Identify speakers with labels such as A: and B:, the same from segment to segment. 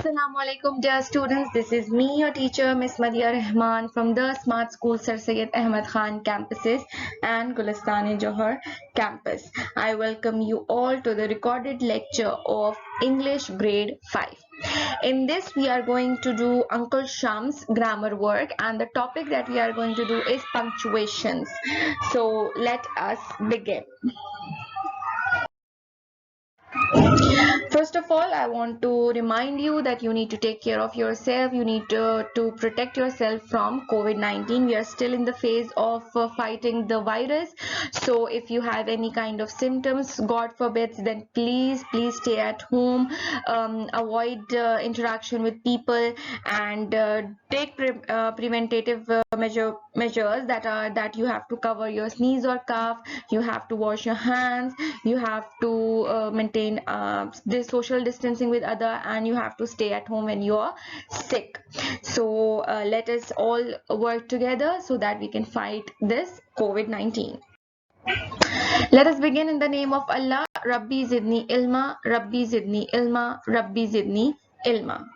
A: Assalamu alaikum dear students, this is me your teacher Miss Madia Rahman from the Smart School Sir Syed Ahmed Khan campuses and Gulistan-e-Johar campus. I welcome you all to the recorded lecture of English grade 5. In this we are going to do Uncle Sham's grammar work, and the topic that we are going to do is punctuations. So let us begin. First of all, I want to remind you that you need to take care of yourself. You need to protect yourself from COVID-19. We are still in the phase of fighting the virus. So if you have any kind of symptoms, God forbid, then please stay at home. Avoid interaction with people, and take preventative measures that you have to cover your sneeze or cough. You have to wash your hands. You have to maintain this social distancing with other, and you have to stay at home when you are sick. So let us all work together so that we can fight this COVID-19. Let us begin in the name of Allah. Rabbi zidni ilma, Rabbi zidni ilma, Rabbi zidni ilma.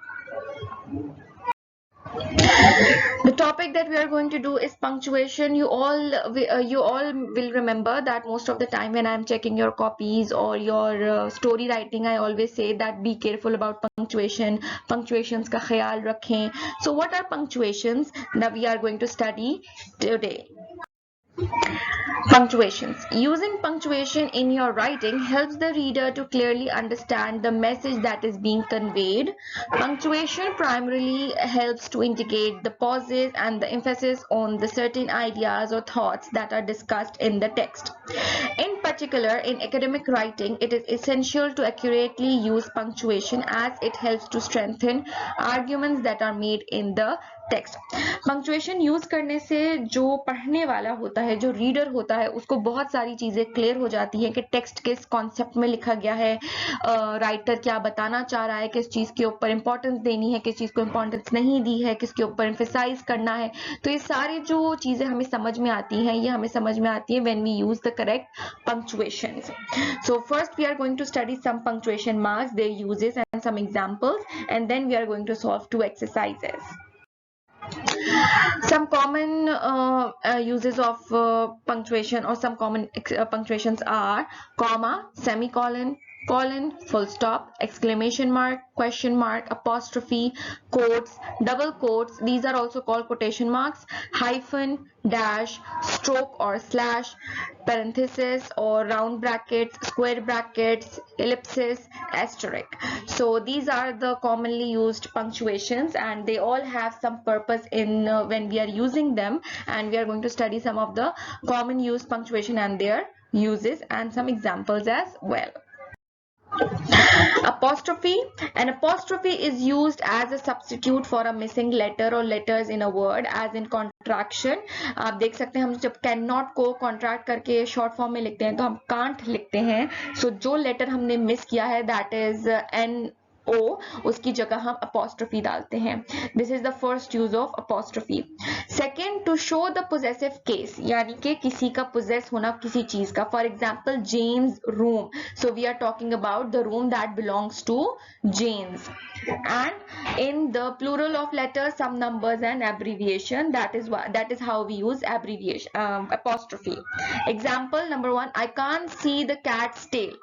A: The topic that we are going to do is punctuation. You all will remember that most of the time when I am checking your copies or your story writing, I always say that be careful about punctuation. Punctuations ka khayal rakhein. So what are punctuations that we are going to study today? Punctuations. Using punctuation in your writing helps the reader to clearly understand the message that is being conveyed. Punctuation primarily helps to indicate the pauses and the emphasis on the certain ideas or thoughts that are discussed in the text. In particular, in academic writing, it is essential to accurately use punctuation as it helps to strengthen arguments that are made in the text. Punctuation use करने से जो पढ़ने वाला होता है, जो reader होता है, उसको बहुत सारी चीजें क्लियर हो जाती हैं कि टेक्स्ट किस कॉन्सेप्ट में लिखा गया है, राइटर क्या बताना चाह रहा है, किस चीज के ऊपर इंपॉर्टेंस देनी है, किस चीज को इंपॉर्टेंस नहीं दी है, किसके ऊपर एम्फेसाइज करना है. तो ये सारी जो चीजें हमें समझ में आती हैं, ये हमें समझ में आती है when we use the correct punctuations. So first we are going to study some punctuation marks, their uses and some examples, and then we are going to solve two exercises. Some common uses of punctuation, or some common punctuations are comma, semicolon, colon, full stop, exclamation mark, question mark, apostrophe, quotes, double quotes, these are also called quotation marks, hyphen, dash, stroke or slash, parenthesis or round brackets, square brackets, ellipsis, asterisk. So these are the commonly used punctuations, and they all have some purpose in when we are using them, and we are going to study some of the common used punctuation and their uses and some examples as well. Apostrophe. An apostrophe is used as a substitute for a missing letter or letters in a word, as in contraction. आप देख सकते हैं हम जब cannot को contract करके short form में लिखते हैं तो हम can't लिखते हैं. So जो letter हमने miss किया है, that is N O, उसकी जगह हम apostrophe डालते हैं. This is the first use of apostrophe. Second, to show the possessive case, यानी कि किसी का possess होना किसी चीज का. For example, Jane's room. So we are talking about the room that belongs to Jane's. And in the plural of letters, some numbers and abbreviation. That is how we use abbreviation, apostrophe. Example number 1, I can't see the cat's tail.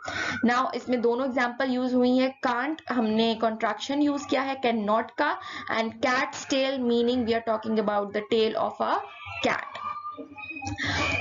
A: Now इसमें दोनों example use हुई है. Can't हमने contraction use किया है cannot का, and cat's tail meaning we are talking about the tail of a cat.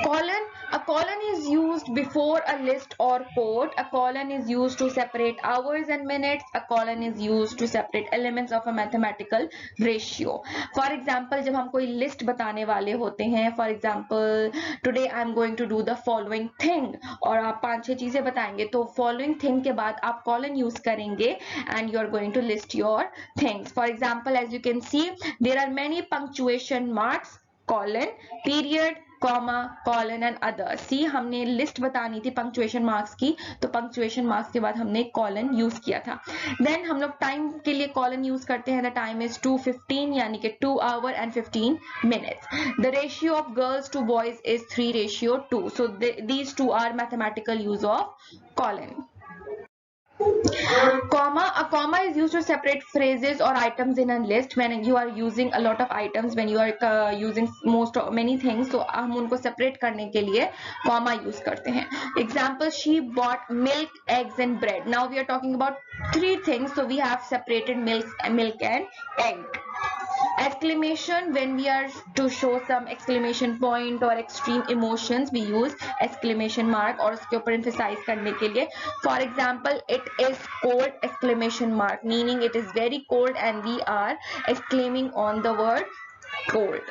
A: Colon. A colon is used before a list or quote. A colon is used to separate hours and minutes. A colon is used to separate elements of a mathematical ratio. For example, जब हम कोई list बताने वाले होते हैं, for example, today I am going to do the following thing, और आप 5-6 चीजें बताएंगे, तो following thing के बाद आप colon use करेंगे and you are going to list your things. For example, as you can see, there are many punctuation marks, colon, period, comma, colon and other. See हमने लिस्ट बतानी थी punctuation marks की, तो punctuation marks के बाद हमने colon use किया था. देन हम लोग टाइम के लिए कॉलन यूज करते हैं. द टाइम इज 2:15, यानी कि 2 hours and 15 minutes. The ratio of girls to boys is 3:2. So these two are mathematical use of colon. A comma is used to separate phrases or items in a list when you are using a lot of items, when you are using many things, तो हम उनको separate करने के लिए comma use करते हैं. Example, she bought milk, eggs and bread. Now we are talking about 3 things, so we have separated milk and egg. Exclamation, when we are to show some exclamation point or extreme emotions, we use exclamation mark और उसके ऊपर emphasize करने के लिए. For example, it is cold exclamation mark, meaning it is very cold and we are exclaiming on the word cold.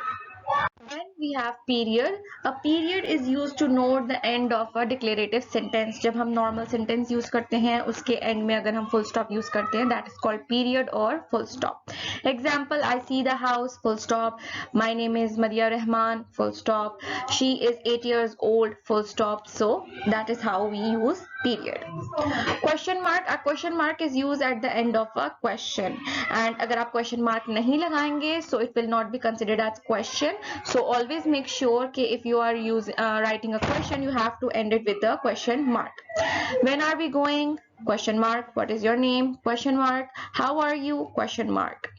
A: Then we have period. A period is used to note the end of a declarative sentence. जब हम normal sentence use करते हैं उसके end में अगर हम full stop use करते हैं, that is called period or full stop. Example, I see the house, full stop. My name is Madia Rahman, full stop. She is 8 years old, full stop. So that is how we use period. Question mark. A question mark is used at the end of a question. And अगर आप question mark नहीं लगाएंगे, so it will not be considered as question. So always make sure that if you are writing a question, you have to end it with a question mark. When are we going? Question mark. What is your name? Question mark. How are you? Question mark.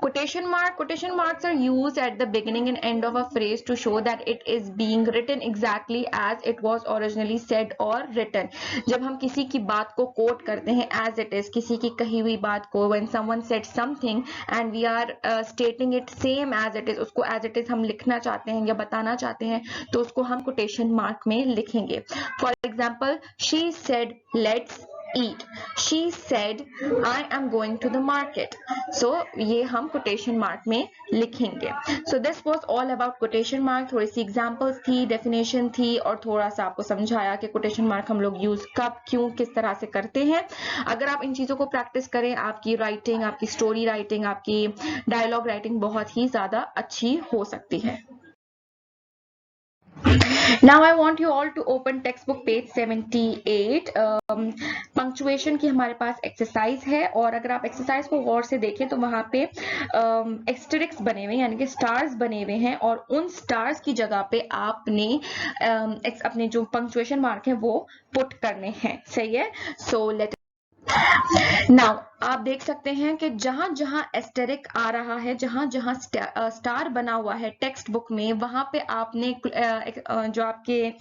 A: Quotation marks are used at the beginning and end of a phrase to show that it is being written exactly as it was originally said or written. जब हम किसी की बात को quote करते हैं as it is, किसी की कही हुई बात को, when someone said something and we are stating it same as it is, उसको as it is हम लिखना चाहते हैं या बताना चाहते हैं, तो उसको हम quotation mark में लिखेंगे. For example, she said let's eat. She said I am going to the market. So ये हम quotation mark में लिखेंगे. So this was all about quotation mark. थोड़ी सी examples थी, definition थी और थोड़ा सा आपको समझाया कि quotation mark हम लोग use कब, क्यों, किस तरह से करते हैं. अगर आप इन चीजों को practice करें, आपकी writing, आपकी story writing, आपकी dialogue writing बहुत ही ज्यादा अच्छी हो सकती है. Now I want you all to open textbook page 78. Punctuation की हमारे पास exercise है और अगर आप exercise को गौर से देखें तो वहाँ पे asterisks बने हुए हैं, यानी कि stars बने हुए हैं और उन stars की जगह पे आपने अपने जो punctuation mark है वो put करने हैं. सही है? So let Now आप देख सकते हैं कि जहां जहां एस्टेरिक आ रहा है, जहां जहां स्टार बना हुआ है टेक्स्ट बुक में, वहां पे आपने जो आपके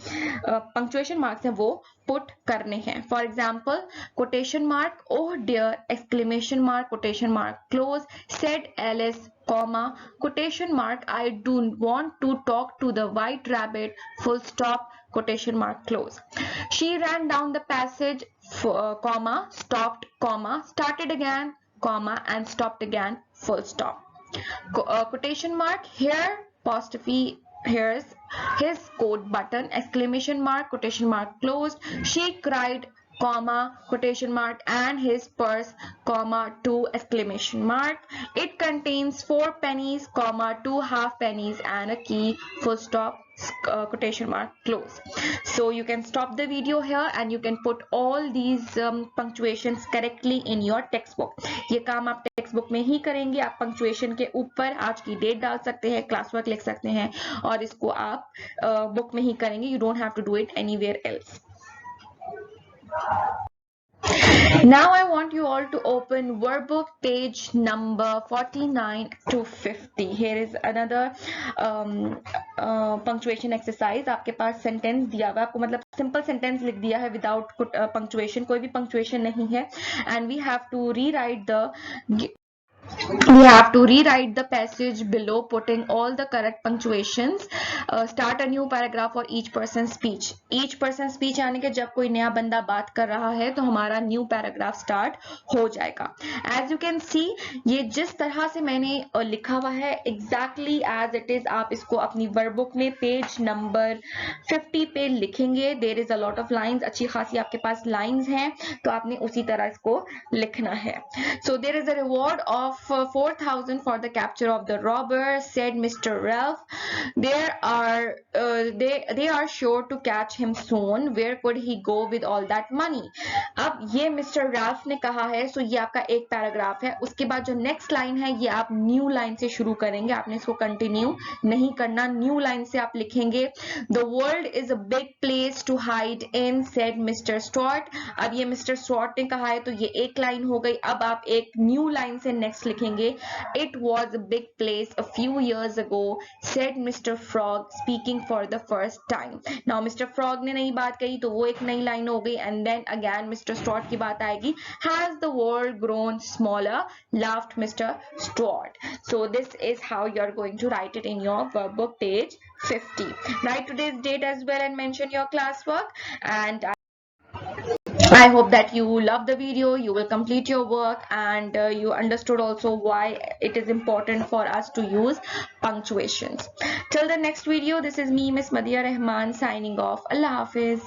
A: पंक्चुएशन मार्क्स हैं वो पुट करने हैं. For example, quotation mark oh dear exclamation mark quotation mark close, said Alice comma quotation mark I do want to talk to the white rabbit full stop quotation mark close. She ran down the passage comma stopped comma started again comma and stopped again full stop. Quotation mark here apostrophe here's his coat button exclamation mark quotation mark closed. She cried comma quotation mark and his purse comma 2 exclamation mark. It contains 4 pennies comma 2 half pennies and a key full stop quotation mark close. So you can stop the video here and you can put all these punctuations correctly in your textbook. ये काम आप textbook में ही करेंगे. आप punctuation के ऊपर आज की डेट डाल सकते हैं, क्लास वर्क लिख सकते हैं और इसको आप बुक में ही करेंगे. You don't have to do it anywhere else. Now I want you all to open workbook page number 49 to 50. Here is another punctuation exercise. आपके पास sentence दिया हुआ है, आपको मतलब simple sentence लिख दिया है without punctuation, कोई भी punctuation नहीं है, and we have to rewrite the passage below putting all the correct punctuations. Start a new paragraph for each person's speech. Each person's speech यानी कि जब कोई नया बंदा बात कर रहा है तो हमारा new paragraph start हो जाएगा. As you can see, ये जिस तरह से मैंने लिखा हुआ है exactly as it is, आप इसको अपनी वर्कबुक में पेज नंबर 50 पे लिखेंगे. There is a lot of lines, अच्छी खासी आपके पास lines हैं, तो आपने उसी तरह इसको लिखना है. So there is a reward of 4,000 for the capture of the robber, said Mr. Ralph. They are sure to catch him soon. Where could he go with all that money? अब ये मिस्टर राल्फ ने कहा है, सो ये आपका एक paragraph है. उसके बाद जो नेक्स्ट लाइन है ये आप न्यू लाइन से शुरू करेंगे, आपने इसको कंटिन्यू नहीं करना. न्यू लाइन से आप लिखेंगे the world is a big place to hide in, said mister Stuart. अब ये मिस्टर स्टुअर्ट ने कहा है तो ये एक लाइन हो गई. अब आप एक न्यू लाइन से नेक्स्ट लिखेंगे it was a big place a few years ago, said Mr. Frog speaking for the first time. Now Mr. Frog ने नई बात कही तो वो एक नई लाइन हो गई. And then again Mr. Stuart की बात आएगी. Has the world grown smaller? Laughed Mr. Stuart. So this is how you're going to write it in your workbook page 50. Write today's date as well and mention your classwork. And I hope that you love the video, you will complete your work, and you understood also why it is important for us to use punctuations. Till the next video, this is me, Miss Madhya Rahman, signing off. Allah Hafiz.